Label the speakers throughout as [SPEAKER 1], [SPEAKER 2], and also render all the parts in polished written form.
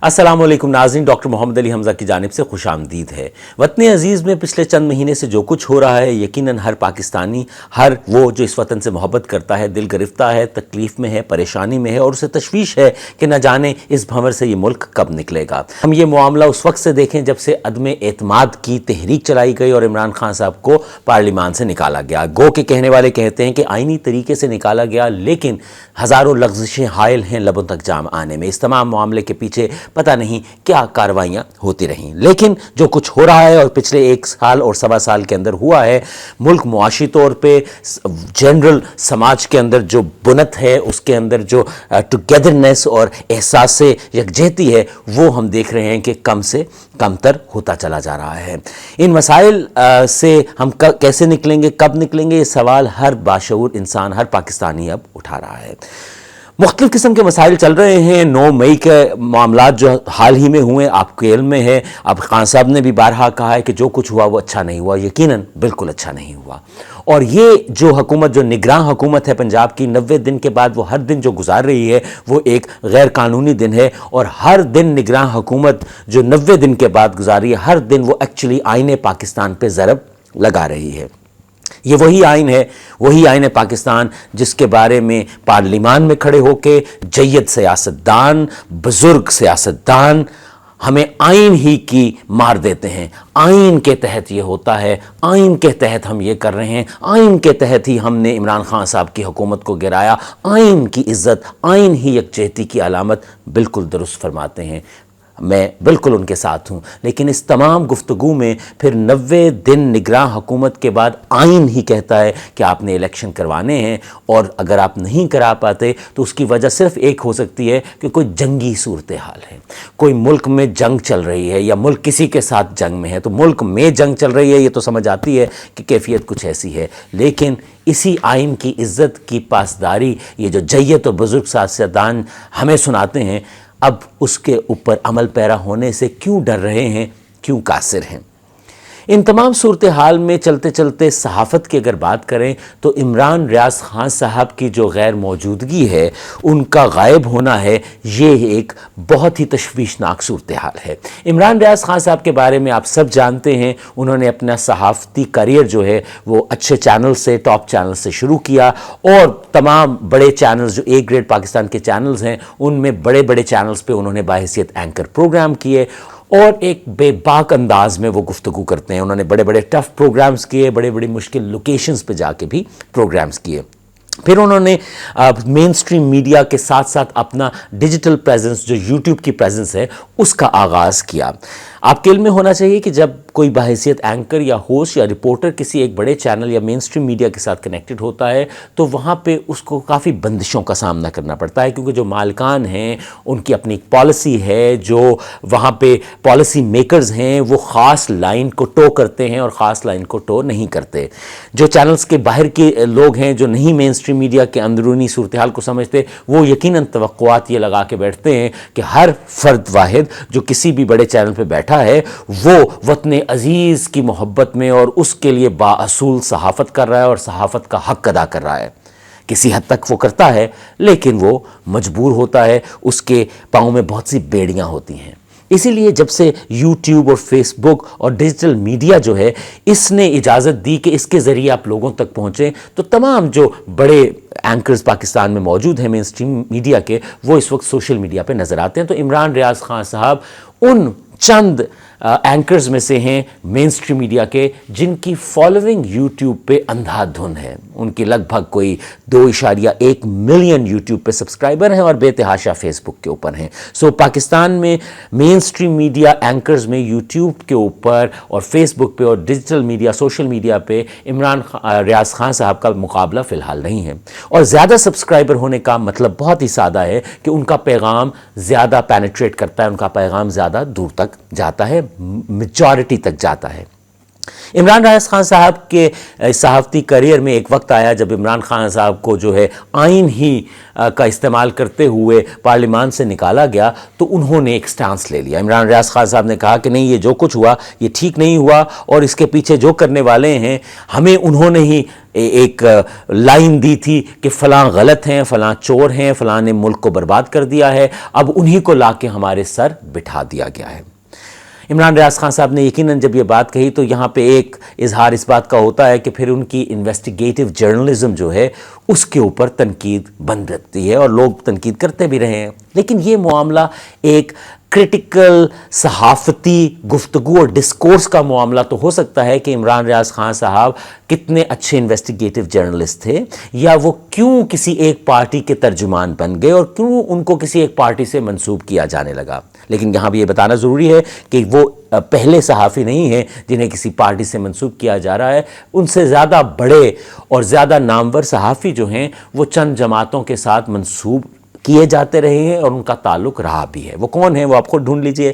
[SPEAKER 1] अस्सलाम वालेकुम नाज़रीन, डॉक्टर मोहम्मद अली हमज़ा की जानिब से खुश आमदीद है। वतन अज़ीज़ में पिछले चंद महीने से जो कुछ हो रहा है, यकीनन हर पाकिस्तानी, हर वो जो इस वतन से मोहब्बत करता है, दिल गिरफ्ता है, तकलीफ़ में है, परेशानी में है और उसे तशवीश है कि न जाने इस भंवर से ये मुल्क कब निकलेगा। हम ये मामला उस वक्त से देखें जब से अदम एतमाद की तहरीक चलाई गई और इमरान खान साहब को पार्लिमान से निकाला गया। गो के कहने वाले कहते हैं कि आइनी तरीके से निकाला गया, लेकिन हज़ारों लफ्ज़िशें हायल हैं लबों तक जाम आने में। इस तमाम मामले के पीछे पता नहीं क्या कार्रवाइयाँ होती रहीं, लेकिन जो कुछ हो रहा है और पिछले 1 साल और सवा साल के अंदर हुआ है, मुल्क मुआशी तौर पे जनरल समाज के अंदर जो बुनत है, उसके अंदर जो टुगेदरनेस और एहसास से यकजहती है, वो हम देख रहे हैं कि कम से कमतर होता चला जा रहा है। इन मसाइल से हम कैसे निकलेंगे, कब निकलेंगे, ये सवाल हर बाशऊर इंसान, हर पाकिस्तानी अब उठा रहा है। मुख्तलिफ़ किस्म के मसाइल चल रहे हैं। 9 मई के मामलात जो हाल ही में हुए आपके इल्म में है। अब खान साहब ने भी बारहा कहा है कि जो कुछ हुआ वो अच्छा नहीं हुआ, यकीनन बिल्कुल अच्छा नहीं हुआ। और ये जो हुकूमत, जो निगरान हुकूमत है पंजाब की, 90 दिन के बाद वो हर दिन जो गुजार रही है वो एक गैर कानूनी दिन है। और हर दिन निगरान हुकूमत जो 90 दिन के बाद गुजार रही है, हर दिन वो एक्चुअली आईने पाकिस्तान पे ज़रब लगा रही है। ये वही आइन है, वही आइन पाकिस्तान जिसके बारे में पार्लिमान में खड़े होके जय्यद सियासतदान, बुजुर्ग सियासतदान हमें आइन ही की मार देते हैं। आइन के तहत ये होता है, आइन के तहत हम ये कर रहे हैं, आइन के तहत ही हमने इमरान खान साहब की हुकूमत को गिराया। आइन की इज़्ज़त, आइन ही यकजहती की अलामत, बिल्कुल दुरुस्त फरमाते हैं, मैं बिल्कुल उनके साथ हूँ। लेकिन इस तमाम गुफ्तगू में फिर 90 दिन निगरान हुकूमत के बाद आइन ही कहता है कि आपने इलेक्शन करवाने हैं, और अगर आप नहीं करा पाते तो उसकी वजह सिर्फ एक हो सकती है कि कोई जंगी सूरत हाल है, कोई मुल्क में जंग चल रही है या मुल्क किसी के साथ जंग में है। तो मुल्क में जंग चल रही है ये तो समझ आती है कि कैफियत कुछ ऐसी है, लेकिन इसी आइन की इज़्ज़त की पासदारी ये जो जय्यत और बुजुर्ग सियासतदान हमें सुनाते हैं, अब उसके ऊपर अमल पैरा होने से क्यों डर रहे हैं, क्यों कासिर हैं। इन तमाम सूरत हाल में चलते चलते सहाफ़त की अगर बात करें तो इमरान रियाज खान साहब की जो गैर मौजूदगी है, उनका गायब होना है, ये एक बहुत ही तशवीशनाक सूरत हाल है। इमरान रियाज खान साहब के बारे में आप सब जानते हैं, उन्होंने अपना सहाफ़ती करियर जो है वो अच्छे चैनल से, टॉप चैनल से शुरू किया, और तमाम बड़े चैनल्स जो A ग्रेड पाकिस्तान के चैनल्स हैं, उनमें बड़े बड़े चैनल्स पे उन्होंने बाहिसियत एंकर प्रोग्राम किए और एक बेबाक अंदाज में वो गुफ्तगू करते हैं। उन्होंने बड़े बड़े टफ प्रोग्राम्स किए, बड़े बड़ी मुश्किल लोकेशंस पे जाके भी प्रोग्राम्स किए। फिर उन्होंने मेन स्ट्रीम मीडिया के साथ साथ अपना डिजिटल प्रेजेंस, जो यूट्यूब की प्रेजेंस है, उसका आगाज़ किया। आपके इल्म में होना चाहिए कि जब कोई बाहिसियत एंकर या होस्ट या रिपोर्टर किसी एक बड़े चैनल या मेन स्ट्रीम मीडिया के साथ कनेक्टेड होता है तो वहाँ पे उसको काफ़ी बंदिशों का सामना करना पड़ता है, क्योंकि जो मालिकान हैं उनकी अपनी एक पॉलिसी है, जो वहाँ पे पॉलिसी मेकर्स हैं वो ख़ास लाइन को टो करते हैं और ख़ास लाइन को टो नहीं करते। जो चैनल्स के बाहर के लोग हैं, जो नहीं मेन स्ट्रीम मीडिया के अंदरूनी सूरत हाल को समझते, वो यकीनन तवक्कुआत ये लगा के बैठते हैं कि हर फ़र्द वाहिद जो किसी भी बड़े चैनल पर बैठा है वो वतन अजीज़ की मोहब्बत में और उसके लिए बाअसूल सहाफ़त कर रहा है और सहाफ़त का हक़ अदा कर रहा है। किसी हद तक वो करता है, लेकिन वो मजबूर होता है, उसके पाँव में बहुत सी बेड़ियाँ होती हैं। इसीलिए जब से यूट्यूब और फेसबुक और डिजिटल मीडिया जो है, इसने इजाज़त दी कि इसके ज़रिए आप लोगों तक पहुँचें, तो तमाम जो बड़े एंकर्स पाकिस्तान में मौजूद हैं मेन स्ट्रीम मीडिया के, वो इस वक्त सोशल मीडिया पे नज़र आते हैं। तो इमरान रियाज खान साहब उन चंद एंकर्स में से हैं मेन स्ट्रीम मीडिया के जिनकी फॉलोइंग यूट्यूब पे अंधाधुन है। उनकी लगभग कोई 2.1 मिलियन यूट्यूब पे सब्सक्राइबर हैं और बेतहाशा फेसबुक के ऊपर हैं। सो पाकिस्तान में मेन स्ट्रीम मीडिया एंकर्स में यूट्यूब के ऊपर और फेसबुक पे और डिजिटल मीडिया, सोशल मीडिया पे इमरान रियाज खान साहब का मुकाबला फ़िलहाल नहीं है। और ज़्यादा सब्सक्राइबर होने का मतलब बहुत ही सादा है कि उनका पैगाम ज़्यादा पेनिट्रेट करता है, उनका पैगाम ज़्यादा दूर तक जाता है, मेजॉरिटी तक जाता है। इमरान रियाज खान साहब के सहाफ़ती करियर में एक वक्त आया जब इमरान खान साहब को जो है आइन ही का इस्तेमाल करते हुए पार्लिमान से निकाला गया, तो उन्होंने एक स्टांस ले लिया। इमरान रियाज खान साहब ने कहा कि नहीं, ये जो कुछ हुआ ये ठीक नहीं हुआ और इसके पीछे जो करने वाले हैं हमें उन्होंने ही ایک لائن دی تھی کہ فلاں غلط ہیں، فلاں چور ہیں، فلاں نے ملک کو برباد کر دیا ہے، اب انہی کو لا کے ہمارے سر بٹھا دیا گیا ہے۔ عمران ریاض خان صاحب نے یقیناً جب یہ بات کہی تو یہاں پہ ایک اظہار اس بات کا ہوتا ہے کہ پھر ان کی انویسٹیگیٹو جرنلزم جو ہے اس کے اوپر تنقید بنتی ہے، اور لوگ تنقید کرتے بھی رہے ہیں، لیکن یہ معاملہ ایک کرٹیکل صحافتی گفتگو اور ڈسکورس کا معاملہ تو ہو سکتا ہے کہ عمران ریاض خان صاحب کتنے اچھے انویسٹیگیٹو جرنلسٹ تھے، یا وہ کیوں کسی ایک پارٹی کے ترجمان بن گئے اور کیوں ان کو کسی ایک پارٹی سے منسوب کیا جانے لگا۔ لیکن یہاں بھی یہ بتانا ضروری ہے کہ وہ پہلے صحافی نہیں ہیں جنہیں کسی پارٹی سے منسوب کیا جا رہا ہے، ان سے زیادہ بڑے اور زیادہ نامور صحافی جو ہیں وہ چند جماعتوں کے ساتھ منسوب کیے جاتے رہے ہیں اور ان کا تعلق رہا بھی ہے۔ وہ کون ہیں وہ آپ خود ڈھونڈ لیجئے۔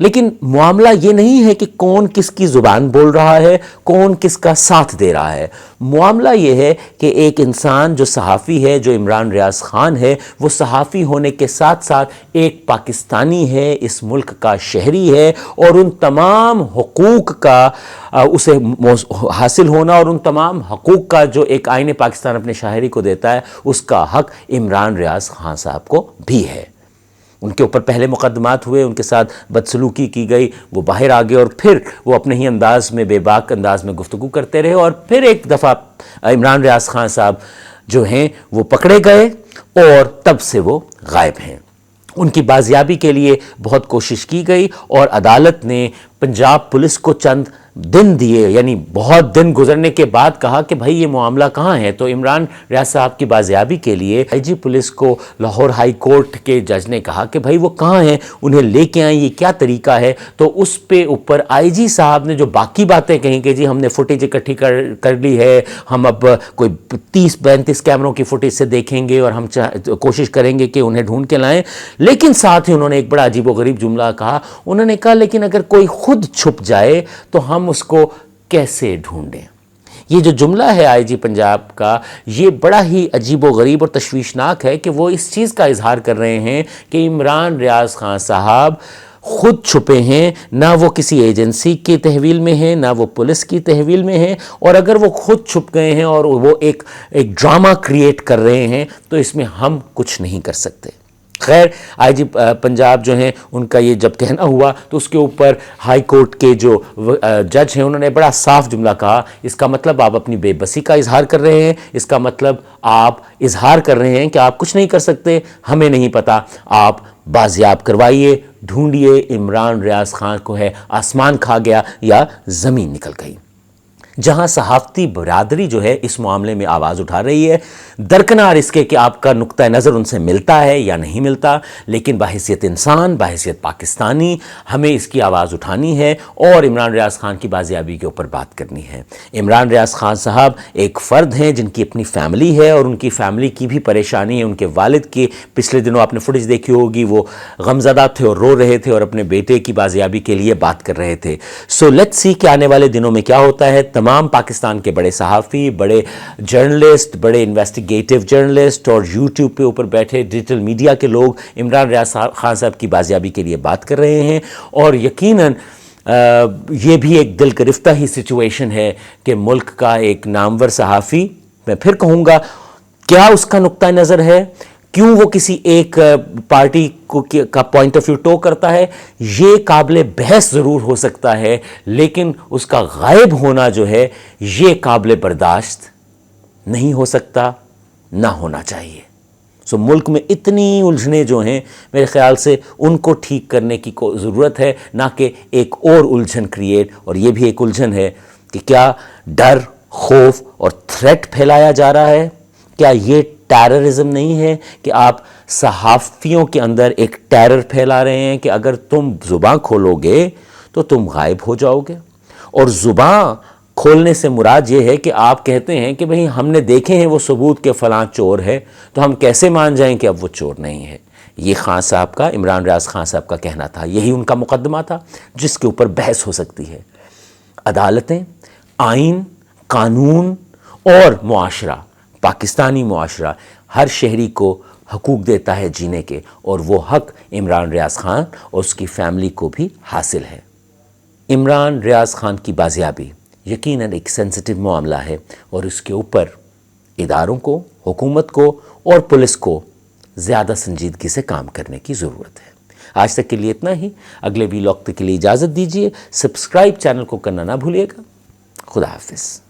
[SPEAKER 1] لیکن معاملہ یہ نہیں ہے کہ کون کس کی زبان بول رہا ہے، کون کس کا ساتھ دے رہا ہے۔ معاملہ یہ ہے کہ ایک انسان جو صحافی ہے، جو عمران ریاض خان ہے، وہ صحافی ہونے کے ساتھ ساتھ ایک پاکستانی ہے، اس ملک کا شہری ہے، اور ان تمام حقوق کا اسے حاصل ہونا اور ان تمام حقوق کا جو ایک آئین پاکستان اپنے شاہری کو دیتا ہے، اس کا حق عمران ریاض خان صاحب کو بھی ہے۔ ان کے اوپر پہلے مقدمات ہوئے، ان کے ساتھ بدسلوکی کی گئی، وہ باہر آ گئے اور پھر وہ اپنے ہی انداز میں، بے باک انداز میں گفتگو کرتے رہے، اور پھر ایک دفعہ عمران ریاض خان صاحب جو ہیں وہ پکڑے گئے اور تب سے وہ غائب ہیں۔ ان کی بازیابی کے لیے بہت کوشش کی گئی اور عدالت نے پنجاب پولیس کو چند دن دیے، یعنی بہت دن گزرنے کے بعد کہا کہ بھائی یہ معاملہ کہاں ہے۔ تو عمران ریاض صاحب کی بازیابی کے لیے آئی جی پولیس کو لاہور ہائی کورٹ کے جج نے کہا کہ بھائی وہ کہاں ہیں، انہیں لے کے آئیں، یہ کیا طریقہ ہے۔ تو اس پہ اوپر آئی جی صاحب نے جو باقی باتیں کہیں کہ جی ہم نے فوٹیج اکٹھی کر لی ہے، ہم اب کوئی 30-35 کیمروں کی فوٹیج سے دیکھیں گے اور ہم کوشش کریں گے کہ انہیں ڈھونڈ کے لائیں، لیکن ساتھ ہی انہوں نے ایک بڑا عجیب و غریب جملہ کہا۔ انہوں نے کہا لیکن اگر کوئی خود چھپ جائے تو ہم اس کو کیسے ڈھونڈیں۔ یہ جو جملہ ہے آئی جی پنجاب کا، یہ بڑا ہی عجیب و غریب اور تشویشناک ہے کہ وہ اس چیز کا اظہار کر رہے ہیں کہ عمران ریاض خان صاحب خود چھپے ہیں، نہ وہ کسی ایجنسی کی تحویل میں ہیں، نہ وہ پولیس کی تحویل میں ہیں، اور اگر وہ خود چھپ گئے ہیں اور وہ ایک ڈرامہ کریٹ کر رہے ہیں تو اس میں ہم کچھ نہیں کر سکتے۔ خیر آئی جی پنجاب جو ہیں ان کا یہ جب کہنا ہوا تو اس کے اوپر ہائی کورٹ کے جو جج ہیں انہوں نے بڑا صاف جملہ کہا، اس کا مطلب آپ اپنی بے بسی کا اظہار کر رہے ہیں، اس کا مطلب آپ اظہار کر رہے ہیں کہ آپ کچھ نہیں کر سکتے، ہمیں نہیں پتہ، آپ بازیاب کروائیے، ڈھونڈیے عمران ریاض خان کو ہے آسمان کھا گیا یا زمین نکل گئی۔ جہاں صحافتی برادری جو ہے اس معاملے میں آواز اٹھا رہی ہے، درکنار اس کے کہ آپ کا نقطہ نظر ان سے ملتا ہے یا نہیں ملتا، لیکن بحیثیت انسان، بحیثیت پاکستانی ہمیں اس کی آواز اٹھانی ہے اور عمران ریاض خان کی بازیابی کے اوپر بات کرنی ہے۔ عمران ریاض خان صاحب ایک فرد ہیں جن کی اپنی فیملی ہے اور ان کی فیملی کی بھی پریشانی ہے۔ ان کے والد کی پچھلے دنوں آپ نے فوٹیج دیکھی ہوگی، وہ غمزدہ تھے اور رو رہے تھے اور اپنے بیٹے کی بازیابی کے لیے بات کر رہے تھے۔ سو لیٹس سی کہ آنے والے دنوں میں کیا ہوتا ہے۔ تمام پاکستان کے بڑے صحافی، بڑے جرنلسٹ، بڑے انویسٹیگیٹو جرنلسٹ اور یوٹیوب پہ اوپر بیٹھے ڈیجیٹل میڈیا کے لوگ عمران ریاض خان صاحب کی بازیابی کے لیے بات کر رہے ہیں، اور یقیناً یہ بھی ایک دل گرفتہ ہی سچویشن ہے کہ ملک کا ایک نامور صحافی، میں پھر کہوں گا، کیا اس کا نقطہ نظر ہے، کیوں وہ کسی ایک پارٹی کا پوائنٹ آف ویو ٹو کرتا ہے، یہ قابل بحث ضرور ہو سکتا ہے، لیکن اس کا غائب ہونا جو ہے یہ قابل برداشت نہیں ہو سکتا، نہ ہونا چاہیے۔ سو ملک میں اتنی الجھنیں جو ہیں، میرے خیال سے ان کو ٹھیک کرنے کی ضرورت ہے، نہ کہ ایک اور الجھن کریٹ۔ اور یہ بھی ایک الجھن ہے کہ کیا ڈر، خوف اور تھریٹ پھیلایا جا رہا ہے؟ کیا یہ ٹیررزم نہیں ہے کہ آپ صحافیوں کے اندر ایک ٹیرر پھیلا رہے ہیں کہ اگر تم زباں کھولو گے تو تم غائب ہو جاؤ گے؟ اور زباں کھولنے سے مراد یہ ہے کہ آپ کہتے ہیں کہ بھئی ہم نے دیکھے ہیں وہ ثبوت کہ فلاں چور ہے، تو ہم کیسے مان جائیں کہ اب وہ چور نہیں ہے؟ یہ خان صاحب کا، عمران ریاض خان صاحب کا کہنا تھا، یہی ان کا مقدمہ تھا جس کے اوپر بحث ہو سکتی ہے۔ عدالتیں، آئین، قانون اور معاشرہ، پاکستانی معاشرہ ہر شہری کو حقوق دیتا ہے جینے کے، اور وہ حق عمران ریاض خان اور اس کی فیملی کو بھی حاصل ہے۔ عمران ریاض خان کی بازیابی یقیناً ایک سینسٹیو معاملہ ہے اور اس کے اوپر اداروں کو، حکومت کو اور پولیس کو زیادہ سنجیدگی سے کام کرنے کی ضرورت ہے۔ آج تک کے لیے اتنا ہی، اگلے ویلاگ تک کے لیے اجازت دیجیے، سبسکرائب چینل کو کرنا نہ بھولیے گا۔ خدا حافظ۔